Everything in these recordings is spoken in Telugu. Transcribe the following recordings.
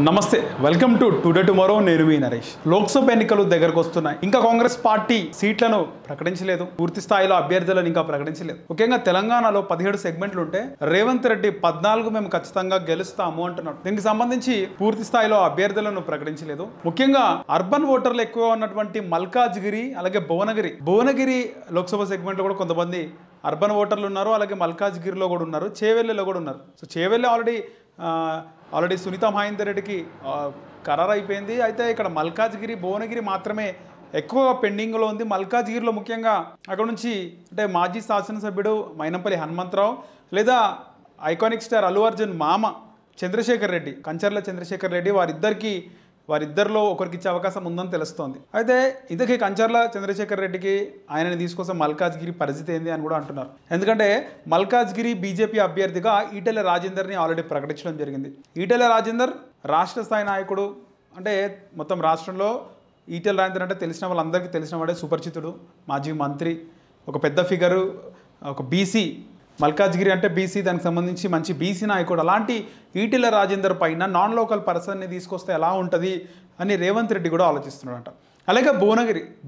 నమస్తే వెల్కమ్ టు టుడే టుమారో నేను మీ నరేష్ లోక్సభ ఎన్నికలు దగ్గరకు వస్తున్నాయి ఇంకా కాంగ్రెస్ పార్టీ సీట్లను ప్రకటించలేదు పూర్తి స్థాయిలో అభ్యర్థులను ఇంకా ప్రకటించలేదు ముఖ్యంగా తెలంగాణలో 17 సెగ్మెంట్లు ఉంటే రేవంత్ రెడ్డి 14 మేము ఖచ్చితంగా గెలుస్తాము అంటున్నాడు దీనికి సంబంధించి పూర్తి స్థాయిలో అభ్యర్థులను ప్రకటించలేదు ముఖ్యంగా అర్బన్ ఓటర్లు ఎక్కువ ఉన్నటువంటి మల్కాజ్గిరి అలాగే భువనగిరి లోక్సభ సెగ్మెంట్లో కూడా కొంతమంది అర్బన్ ఓటర్లు ఉన్నారు అలాగే మల్కాజ్గిరిలో కూడా ఉన్నారు చేవెళ్ళలో కూడా ఉన్నారు సో చేవెళ్ళి ఆల్రెడీ సునీత మహేందర్ రెడ్డికి ఖరారు అయిపోయింది అయితే ఇక్కడ మల్కాజ్గిరి భువనగిరి మాత్రమే ఎక్కువగా పెండింగ్లో ఉంది మల్కాజ్గిరిలో ముఖ్యంగా అక్కడ నుంచి అంటే మాజీ శాసనసభ్యుడు మైనంపల్లి హనుమంతరావు లేదా ఐకానిక్ స్టార్ అల్లు అర్జున్ మామ చంద్రశేఖర్ రెడ్డి కంచర్ల చంద్రశేఖర్ రెడ్డి వారిద్దరిలో ఒకరికి ఇచ్చే అవకాశం ఉందని తెలుస్తోంది అయితే ఇంతకీ కంచర్ల చంద్రశేఖర్ రెడ్డికి ఆయనని తీసుకొస్తే మల్కాజ్గిరి పరిస్థితి ఏంది అని కూడా అంటున్నారు ఎందుకంటే మల్కాజ్గిరి బీజేపీ అభ్యర్థిగా ఈటెల రాజేందర్ని ఆల్రెడీ ప్రకటించడం జరిగింది ఈటెల రాజేందర్ రాష్ట్ర స్థాయి నాయకుడు అంటే మొత్తం రాష్ట్రంలో ఈటెల రాజేందర్ అంటే తెలిసిన వాళ్ళందరికీ తెలిసిన వాడే సుపరిచితుడు మాజీ మంత్రి ఒక పెద్ద ఫిగరు ఒక బీసీ మల్కాజ్గిరి అంటే బీసీ దానికి సంబంధించి మంచి బీసీ నాయకుడు అలాంటి ఈటెల రాజేందర్ పైన నాన్ లోకల్ పర్సన్ని తీసుకొస్తే ఎలా ఉంటుంది అని రేవంత్ రెడ్డి కూడా ఆలోచిస్తున్నాడంట అలాగే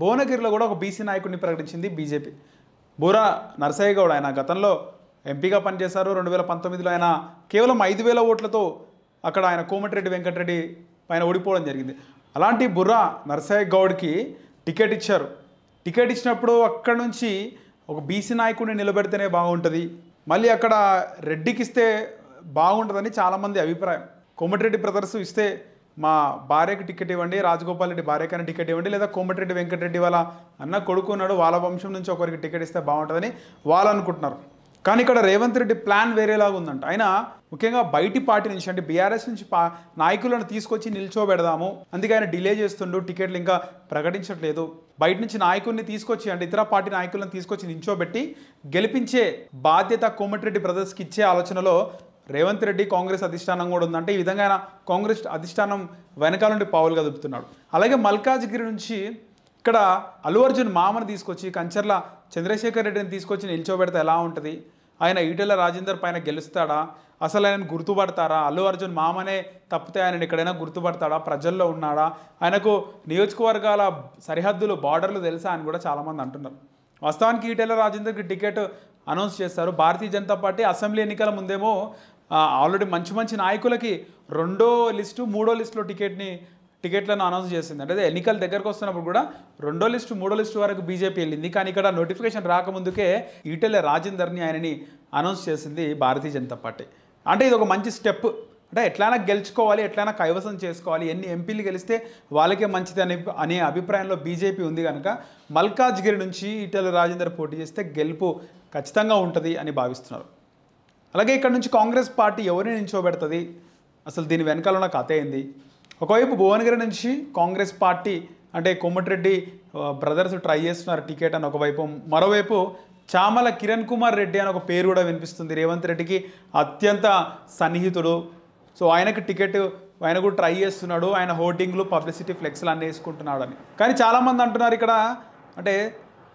భువనగిరిలో కూడా ఒక బీసీ నాయకుడిని ప్రకటించింది బీజేపీ బూరా నరసయ్య గౌడ్ ఆయన గతంలో ఎంపీగా పనిచేశారు 2019లో ఆయన కేవలం 5,000 ఓట్లతో అక్కడ ఆయన కోమటిరెడ్డి వెంకటరెడ్డి పైన ఓడిపోవడం జరిగింది అలాంటి బుర్రా నరసయ్య గౌడ్కి టికెట్ ఇచ్చారు టికెట్ ఇచ్చినప్పుడు అక్కడ నుంచి ఒక బీసీ నాయకుడిని నిలబెడితేనే బాగుంటుంది మళ్ళీ అక్కడ రెడ్డికి ఇస్తే బాగుంటుందని చాలామంది అభిప్రాయం కోమటిరెడ్డి బ్రదర్స్ ఇస్తే మా భార్యకి టికెట్ ఇవ్వండి రాజగోపాల్ రెడ్డి భార్యకైనా టికెట్ ఇవ్వండి లేదా కోమటిరెడ్డి వెంకటరెడ్డి వాళ్ళ అన్న కొడుకున్నాడు వాళ్ళ వంశం నుంచి ఒకరికి టికెట్ ఇస్తే బాగుంటుందని వాళ్ళు అనుకుంటున్నారు కానీ ఇక్కడ రేవంత్ రెడ్డి ప్లాన్ వేరేలాగా ఉందంట ఆయన ముఖ్యంగా బయటి పార్టీ నుంచి అంటే బీఆర్ఎస్ నుంచి నాయకులను తీసుకొచ్చి నిల్చోబెడదాము అందుకే ఆయన డిలే చేస్తుండు టికెట్లు ఇంకా ప్రకటించట్లేదు బయట నుంచి నాయకుల్ని తీసుకొచ్చి అంటే ఇతర పార్టీ నాయకులను తీసుకొచ్చి నిల్చోబెట్టి గెలిపించే బాధ్యత కోమటిరెడ్డి బ్రదర్స్కి ఇచ్చే ఆలోచనలో రేవంత్ రెడ్డి కాంగ్రెస్ అధిష్టానం కూడా ఉందంటే ఈ విధంగా ఆయన కాంగ్రెస్ అధిష్టానం వెనకాల నుండి పావులుగా దుప్పుతున్నాడు అలాగే మల్కాజ్గిరి నుంచి ఇక్కడ అల్లు అర్జున్ మామను తీసుకొచ్చి కంచర్ల చంద్రశేఖర్ రెడ్డిని తీసుకొచ్చి నిల్చోబెడితే ఎలా ఉంటుంది ఆయన ఈటెల రాజేందర్ పైన గెలుస్తాడా అసలు ఆయనను గుర్తుపడతారా అల్లు అర్జున్ మామనే తప్పితే ఆయన ఎక్కడైనా గుర్తుపడతాడా ప్రజల్లో ఉన్నాడా ఆయనకు నియోజకవర్గాల సరిహద్దులు బార్డర్లు తెలుసా అని కూడా చాలామంది అంటున్నారు వాస్తవానికి ఈటెల రాజేందర్కి టికెట్ అనౌన్స్ చేస్తారు భారతీయ జనతా పార్టీ అసెంబ్లీ ఎన్నికల ముందేమో ఆల్రెడీ మంచి నాయకులకి 2వ లిస్టు 3వ లిస్టులో టికెట్లను అనౌన్స్ చేసింది అంటే ఎన్నికల దగ్గరకు వస్తున్నప్పుడు కూడా 2వ లిస్టు 3వ లిస్టు వరకు బీజేపీ వెళ్ళింది కానీ ఇక్కడ నోటిఫికేషన్ రాకముందుకే ఈటెల రాజేందర్ని ఆయనని అనౌన్స్ చేసింది భారతీయ జనతా పార్టీ అంటే ఇది ఒక మంచి స్టెప్ అంటే ఎట్లైనా గెలుచుకోవాలి ఎట్లైనా కైవసం చేసుకోవాలి ఎన్ని ఎంపీలు గెలిస్తే వాళ్ళకే మంచిది అనే అభిప్రాయంలో బీజేపీ ఉంది కనుక మల్కాజ్గిరి నుంచి ఈటెల రాజేందర్ పోటీ చేస్తే గెలుపు ఖచ్చితంగా ఉంటుంది అని భావిస్తున్నారు అలాగే ఇక్కడ నుంచి కాంగ్రెస్ పార్టీ ఎవరిని నిల్చోబెడుతుంది అసలు దీని వెనకాల ఉన్న కథ ఏంది ఒకవైపు భువనగిరి నుంచి కాంగ్రెస్ పార్టీ అంటే కోమటిరెడ్డి బ్రదర్స్ ట్రై చేస్తున్నారు టికెట్ అని ఒకవైపు మరోవైపు చామల కిరణ్ కుమార్ రెడ్డి అని ఒక పేరు కూడా వినిపిస్తుంది రేవంత్ రెడ్డికి అత్యంత సన్నిహితుడు సో ఆయనకి టికెట్ ఆయన కూడా ట్రై చేస్తున్నాడు ఆయన హోర్డింగ్లు పబ్లిసిటీ ఫ్లెక్స్లు అన్నీ వేసుకుంటున్నాడు అని కానీ చాలామంది అంటున్నారు ఇక్కడ అంటే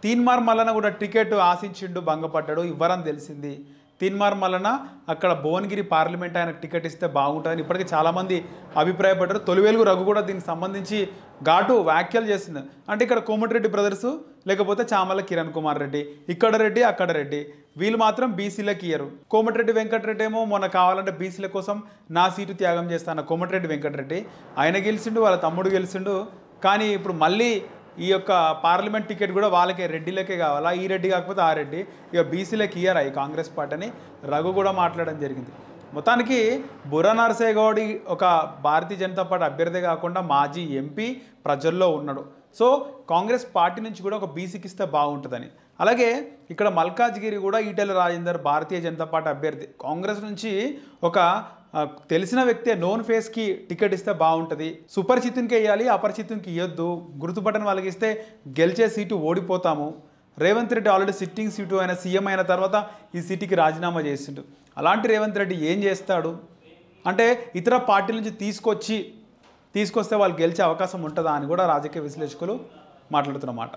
తీన్మార్ మల్లన కూడా టికెట్ ఆశించిండు భంగపడ్డాడు ఇవ్వరని తెలిసింది తీన్మార్ మల్లన అక్కడ భువనగిరి పార్లమెంట్ ఆయనకు టికెట్ ఇస్తే బాగుంటుందని ఇప్పటికీ చాలామంది అభిప్రాయపడ్డారు తొలివేలుగు రఘు కూడా దీనికి సంబంధించి ఘాటు వ్యాఖ్యలు చేసింది అంటే ఇక్కడ కోమటిరెడ్డి బ్రదర్స్ లేకపోతే చామల కిరణ్ కుమార్ రెడ్డి ఇక్కడ రెడ్డి అక్కడ రెడ్డి వీళ్ళు మాత్రం బీసీలకు ఇయ్యరు కోమటిరెడ్డి వెంకటరెడ్డి ఏమో మొన్న కావాలంటే బీసీల కోసం నా సీటు త్యాగం చేస్తాను కోమటిరెడ్డి వెంకటరెడ్డి ఆయన గెలిచిండు వాళ్ళ తమ్ముడు గెలిచిండు కానీ ఇప్పుడు మళ్ళీ ఈ యొక్క పార్లమెంట్ టికెట్ కూడా వాళ్ళకే రెడ్డిలకే కావాలా ఈ రెడ్డి కాకపోతే ఆ రెడ్డి ఇక బీసీలకు ఇయ్యరా ఈ కాంగ్రెస్ పార్టీ అని రఘు కూడా మాట్లాడడం జరిగింది మొత్తానికి బుర్రా నరసయ్య గౌడ్ ఒక భారతీయ జనతా పార్టీ అభ్యర్థి కాకుండా మాజీ ఎంపీ ప్రజల్లో ఉన్నాడు సో కాంగ్రెస్ పార్టీ నుంచి కూడా ఒక బీసీకి ఇస్తే బాగుంటుందని అలాగే ఇక్కడ మల్కాజ్గిరి కూడా ఈటెల రాజేందర్ భారతీయ జనతా పార్టీ అభ్యర్థి కాంగ్రెస్ నుంచి ఒక తెలిసిన వ్యక్తే నోన్ ఫేస్కి టికెట్ ఇస్తే బాగుంటుంది సుపరిచితునికి వేయాలి అపరిచితునికి ఇవ్వద్దు గుర్తుపట్టని వాళ్ళకి ఇస్తే గెలిచే సీటు ఓడిపోతాము Revanth Reddy already sitting seat ఆయన సీఎం అయిన తర్వాత ఈ సీటుకి రాజీనామా చేసిండు అలాంటి రేవంత్ రెడ్డి ఏం చేస్తాడు అంటే ఇతర పార్టీల నుంచి తీసుకొస్తే వాళ్ళు గెలిచే అవకాశం ఉంటుందా అని కూడా రాజకీయ విశ్లేషకులు మాట్లాడుతున్నమాట